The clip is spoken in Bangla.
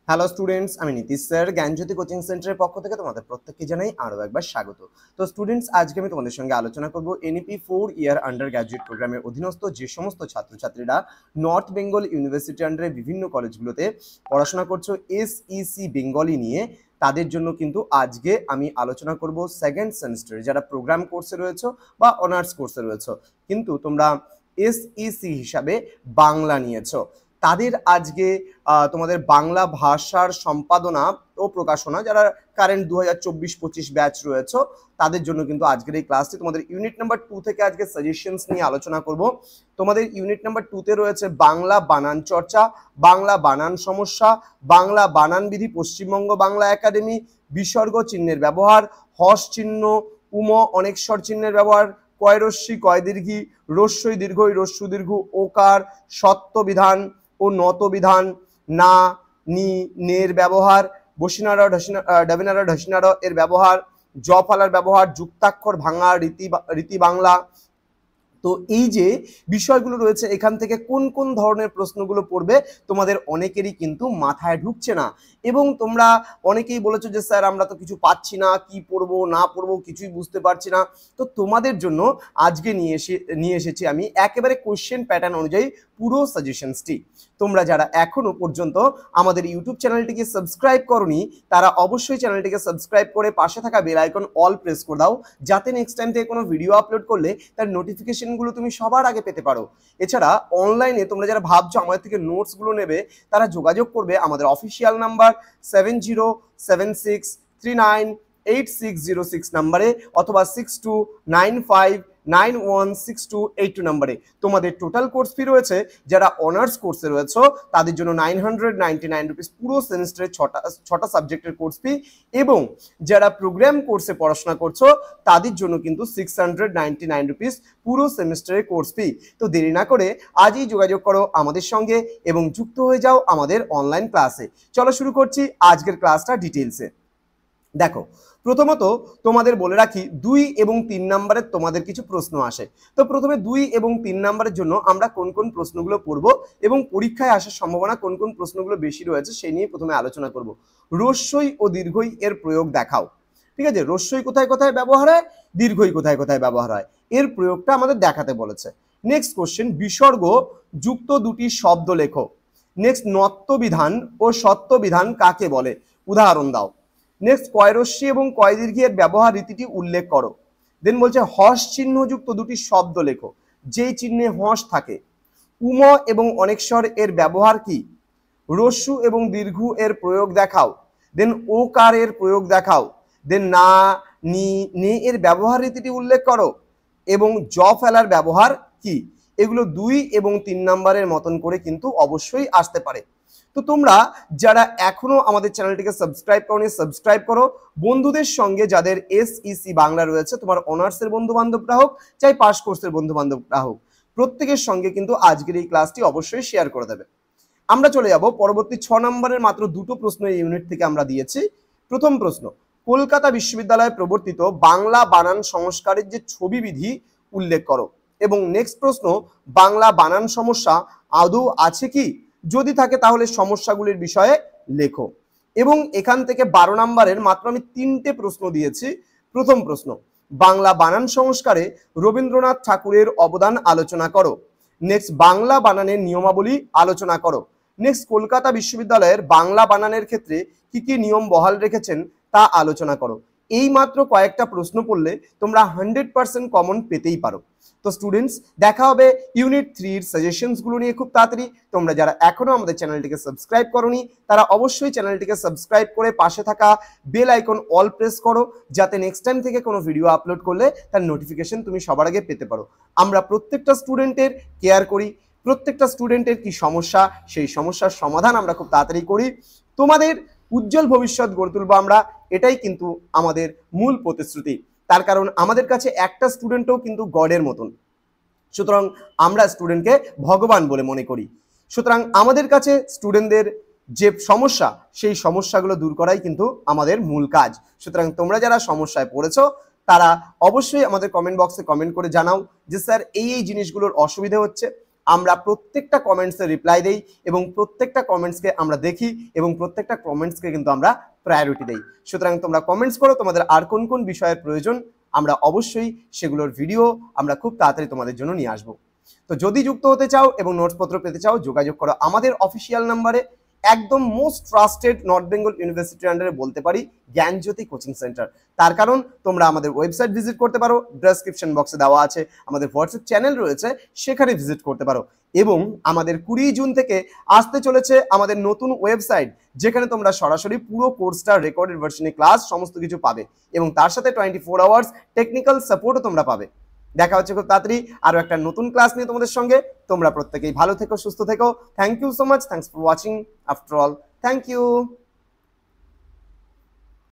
হ্যালো স্টুডেন্টস, আমি নীতিশ স্যার জ্ঞানজ্যোতি কোচিং সেন্টারের পক্ষ থেকে তোমাদের প্রত্যেককে জানাই আরও একবার স্বাগত। তো স্টুডেন্টস, আজকে আমি তোমাদের সঙ্গে আলোচনা করব এনইপি 4 ইয়ার আন্ডার গ্র্যাজুয়েট প্রোগ্রামের অধীনস্থ যে সমস্ত ছাত্রছাত্রীরা নর্থ বেঙ্গল ইউনিভার্সিটি আন্ডারে বিভিন্ন কলেজগুলোতে পড়াশোনা করছো এসইসি বেঙ্গলি নিয়ে, তাদের জন্য কিন্তু আজকে আমি আলোচনা করব সেকেন্ড সেমিস্টারে যারা প্রোগ্রাম কোর্সে রয়েছে বা অনার্স কোর্সে রয়েছে, কিন্তু তোমরা এসইসি হিসাবে বাংলা নিয়েছো, তাদের আজকে তোমাদের বাংলা ভাষার সম্পাদনা ও প্রকাশনা যারা কারেন্ট 2024-25 ব্যাচ রয়েছে তাদের জন্য কিন্তু আজকের এই ক্লাসটি। তোমাদের ইউনিট নাম্বার 2 থেকে আজকে সাজেশনস নিয়ে আলোচনা করব। তোমাদের ইউনিট নাম্বার 2 তে রয়েছে বাংলা বানান চর্চা, বাংলা বানান সমস্যা, বাংলা বানান বিধি, পশ্চিমবঙ্গ বাংলা একাডেমি, বিসর্গ চিহ্নের ব্যবহার, হস চিহ্ন, উম অনেকস্বর চিহ্নের ব্যবহার, কয় রস্যি কয় দীর্ঘি, রস্যই দীর্ঘই রস্যু দীর্ঘ, ওকার, সত্য বিধান ও নত বিধান, না নি নের ব্যবহার, বসিনার ডাবিনার ঢসিনার এর ব্যবহার, জ ফালার ব্যবহার, যুক্তাক্ষর ভাঙা, রীতি বাংলা। তো এই যে বিষয়গুলো রয়েছে, এখান থেকে কোন কোন ধরনের প্রশ্নগুলো পড়বে তোমাদের অনেকেরই কিন্তু মাথায় ঢুকছে না, এবং তোমরা অনেকেই বলেছো যে স্যার আমরা তো কিছু পাচ্ছি না, কি পড়বো না পড়বো কিছুই বুঝতে পারছি না। তো তোমাদের জন্য আজকে নিয়ে এসেছি আমি একেবারে কোশ্চেন প্যাটার্ন অনুযায়ী পুরো সাজেশনসটি। তোমরা যারা এখনো পর্যন্ত আমাদের ইউটিউব চ্যানেলটিকে সাবস্ক্রাইব করোনি তারা অবশ্যই চ্যানেলটিকে সাবস্ক্রাইব করে পাশে থাকা বেল আইকন অল প্রেস করে দাও, যাতে নেক্সট টাইম থেকে কোনো ভিডিও আপলোড করলে তার নোটিফিকেশনগুলো তুমি সবার আগে পেতে পারো। এছাড়া অনলাইনে তোমরা যারা ভাবছো আমাদের থেকে নোটসগুলো নেবে তারা যোগাযোগ করবে আমাদের অফিসিয়াল নাম্বার 7076398606 নাম্বারে অথবা 6295916282 নাম্বারে। তোমাদের টোটাল কোর্স ফি রয়েছে যারা অনার্স কোর্সে রয়েছে তাদের জন্য 999 রুপিস পুরো সেমিস্টারের ছটা সাবজেক্টের কোর্স ফি, এবং যারা প্রোগ্রাম কোর্সে পড়াশোনা করছো তাদের জন্য কিন্তু 699 রুপিস পুরো সেমিস্টারের কোর্স ফি। তো দেরি না করে আজই যোগাযোগ করো আমাদের সঙ্গে এবং যুক্ত হয়ে যাও আমাদের অনলাইন ক্লাসে। চলো শুরু করছি আজকের ক্লাসটা ডিটেলসে। দেখো, প্রথমত তোমাদের বলে রাখি 2 এবং 3 নম্বরের তোমাদের কিছু প্রশ্ন আসে। তো প্রথমে 2 এবং 3 নম্বরের জন্য আমরা কোন কোন প্রশ্নগুলো পড়বো এবং পরীক্ষায় আসার সম্ভাবনা কোন কোন প্রশ্নগুলো বেশি রয়েছে সেই নিয়ে প্রথমে আলোচনা করব। রস্যই ও দীর্ঘই এর প্রয়োগ দেখাও। ঠিক আছে, রস্যই কোথায় কোথায় ব্যবহার হয়, দীর্ঘই কোথায় কোথায় ব্যবহার হয়, এর প্রয়োগটা আমাদের দেখাতে বলেছে। নেক্সট কোশ্চেন, বিসর্গ যুক্ত দুটি শব্দ লেখো। নেক্সট, নত্ব বিধান ও সত্য বিধান কাকে বলে, উদাহরণ দাও। নেক্সট, কয় রস্যি এবং কয় দীর্ঘি এর ব্যবহার রীতিটি উল্লেখ করো। দেন বলছে হস চিহ্নযুক্ত দুটি শব্দ লেখো, যেই চিহ্নে হস থাকে। উম এবং অনেকস্বর এর ব্যবহার কি। রস্যু এবং দীর্ঘ এর প্রয়োগ দেখাও। দেন ওকার এর প্রয়োগ দেখাও। দেন না নি নে এর ব্যবহার রীতিটি উল্লেখ করো, এবং জ ফেলার ব্যবহার কি। এগুলো 2 এবং 3 নম্বরের মতন করে কিন্তু অবশ্যই আসতে পারে। তো তোমরা যারা এখনো আমাদের চ্যানেলটিকে সাবস্ক্রাইব করোনি সাবস্ক্রাইব করো। বন্ধুদের সঙ্গে যাদের এসইসি বাংলা রয়েছে, তোমার অনার্সের বন্ধু বান্ধবরা হোক চাই পাস কোর্সের বন্ধু বান্ধবরা হোক, প্রত্যেকের সঙ্গে কিন্তু আজকের এই ক্লাসটি অবশ্যই শেয়ার করে দেবে। আমরা চলে যাব পরবর্তী 6 নম্বরের মাত্র দুটো প্রশ্ন এই ইউনিট থেকে আমরা দিয়েছি। প্রথম প্রশ্ন, কলকাতা বিশ্ববিদ্যালয়ে প্রবর্তিত বাংলা বানান সংস্কারের যে ছবি বিধি উল্লেখ করো। এবং নেক্সট প্রশ্ন, বাংলা বানান সমস্যা আদৌ আছে কি, যদি থাকে তাহলে সমস্যাগুলির বিষয়ে লেখো। এবং এখান থেকে 12 নম্বরের মাত্র আমি 3টে প্রশ্ন দিয়েছি। প্রথম প্রশ্ন, বাংলা বানান সংস্কারে রবীন্দ্রনাথ ঠাকুরের অবদান আলোচনা করো। নেক্সট, বাংলা বানানের নিয়মাবলী আলোচনা করো। নেক্সট, কলকাতা বিশ্ববিদ্যালয়ের বাংলা বানানের ক্ষেত্রে কি কি নিয়ম বহাল রেখেছেন তা আলোচনা করো। এই মাত্র কয়েকটা প্রশ্ন পড়লে তোমরা 100% কমন পেতেই পারো। তো স্টুডেন্টস, দেখা হবে ইউনিট 3 এর সাজেশনস গুলো নিয়ে খুব তাড়াতাড়ি। তোমরা যারা এখনো আমাদের চ্যানেলটিকে সাবস্ক্রাইব করোনি তারা অবশ্যই চ্যানেলটিকে সাবস্ক্রাইব করে পাশে থাকা বেল আইকন অল প্রেস করো, যাতে নেক্সট টাইম থেকে কোনো ভিডিও আপলোড করলে তার নোটিফিকেশন তুমি সবার আগে পেতে পারো। আমরা প্রত্যেকটা স্টুডেন্টের কেয়ার করি, প্রত্যেকটা স্টুডেন্টের কি সমস্যা সেই সমস্যার সমাধান আমরা খুব তাড়াতাড়ি করি। তোমাদের উজ্জ্বল ভবিষ্যৎ গড়ে তুলবো আমরা, এটাই কিন্তু আমাদের মূল প্রতিশ্রুতি। তার কারণ আমাদের কাছে একটা স্টুডেন্টও কিন্তু গডের মতন, সুতরাং আমরা স্টুডেন্টকে ভগবান বলে মনে করি। সুতরাং আমাদের কাছে স্টুডেন্টদের যে সমস্যা সেই সমস্যাগুলো দূর করাই কিন্তু আমাদের মূল কাজ। সুতরাং তোমরা যারা সমস্যায় পড়েছো তারা অবশ্যই আমাদের কমেন্ট বক্সে কমেন্ট করে জানাও যে স্যার এই জিনিসগুলোর অসুবিধা হচ্ছে, আমরা প্রত্যেকটা কমেন্টসে রিপ্লাই দেই এবং প্রত্যেকটা কমেন্টসকে আমরা দেখি এবং প্রত্যেকটা কমেন্টসকে কিন্তু আমরা প্রায়োরিটি দেই। সুতরাং তোমরা কমেন্টস করো তোমাদের আর কোন কোন বিষয়ের প্রয়োজন, আমরা অবশ্যই সেগুলোর ভিডিও আমরা খুব তাড়াতাড়ি তোমাদের জন্য নিয়ে আসবো। তো যদি যুক্ত হতে চাও এবং নোটসপত্র পেতে চাও যোগাযোগ করো আমাদের অফিসিয়াল নাম্বারে, একদম মোস্ট ট্রাস্টেড নর্থ বেঙ্গল ইউনিভার্সিটির আন্ডারে বলতে পারি জ্ঞানজ্যোতি কোচিং সেন্টার। তার কারণ তোমরা আমাদের ওয়েবসাইট ভিজিট করতে পারো, ডেসক্রিপশন বক্সে দেওয়া আছে, আমাদের হোয়াটসঅ্যাপ চ্যানেল রয়েছে সেখানে ভিজিট করতে পারো। এবং আমাদের 20 জুন থেকে আসতে চলেছে আমাদের নতুন ওয়েবসাইট, যেখানে তোমরা সরাসরি পুরো কোর্সটা রেকর্ডেড ভার্সনে ক্লাস সমস্ত কিছু পাবে এবং তার সাথে 24 আওয়ার্স টেকনিক্যাল সাপোর্টও তোমরা পাবে। দেখা হচ্ছে খুব তাড়াতাড়ি আরো একটা নতুন ক্লাস নিয়ে তোমাদের সঙ্গে। তোমরা প্রত্যেকেই ভালো থেকো, সুস্থ থেকো। Thank you so much, thanks for watching. After all, thank you.